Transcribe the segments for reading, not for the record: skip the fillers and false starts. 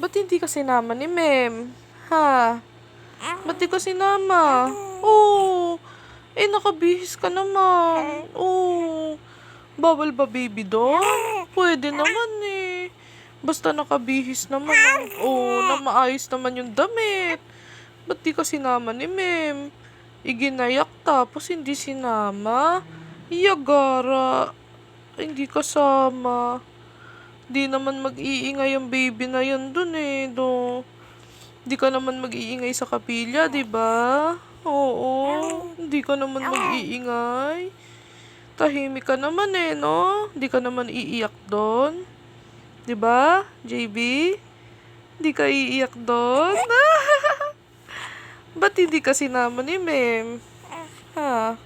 Ba't hindi ka sinama ni Mem? Ha? Ba't di ka sinama? Oo. Nakabihis ka naman. Oo. Bawal ba baby doon? Pwede naman eh. Basta nakabihis naman. Oo, na maayos naman yung damit. Ba't di ka sinama ni Mem? Iginayak tapos hindi sinama. Iyagara. Hindi kasama. Di naman mag-iingay yung baby na yun dun eh, do. Di ka naman mag-iingay sa kapilya, di ba? Oo, hindi ka naman mag-iingay. Tahimik ka naman eh, no? Di ka naman iiyak doon. Di ba, JB? Di ka iiyak doon? Ba't hindi ka sinama ni Mem? Ha?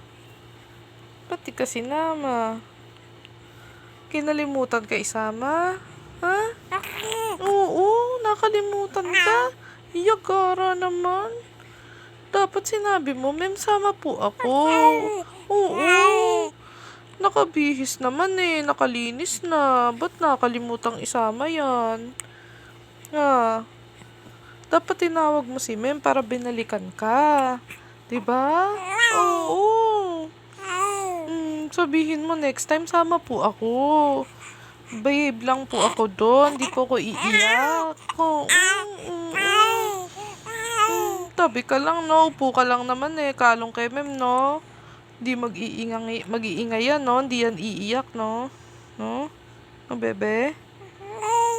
Ba't di ka sinama? Kinalimutan ka isama? Ha? Oo, nakalimutan ka. Yagara naman. Dapat sinabi mo, Mem, sama po ako. Oo. Nakabihis naman eh, nakalinis na. Ba't nakalimutang isama yan? Ha? Dapat tinawag mo si Mem para binalikan ka. Diba? Oo. Sabihin mo next time sama po ako. Babe lang po ako doon. Di po ako iiyak. Oo. Tabi ka lang, no? Upo ka lang naman eh. Kalong kay Mem, no? Di mag-iingay yan, no? Hindi yan iiyak, no? No? No, bebe?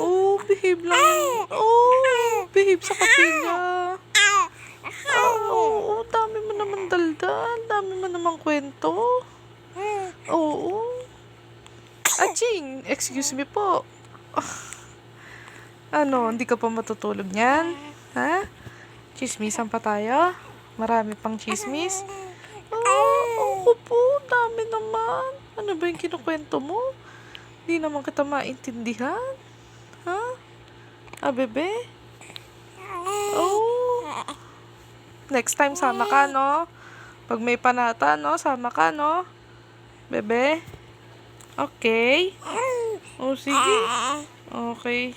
Oh, behave lang. Oh, behave sa kapila. Oo, dami mo naman daldal. Dami mo naman kwento. Oo. Aching! Excuse me po. Ano, hindi ka pa matutulog niyan? Ha? Chismisan pa tayo? Marami pang chismis? Ako po, dami naman. Ano ba yung kinukwento mo? Hindi naman kita maintindihan. Ha? Bebe? Oh. Next time sama ka, no? Pag may panata, no? Sama ka, no? Bebe? Okay. Oh, sige. Okay.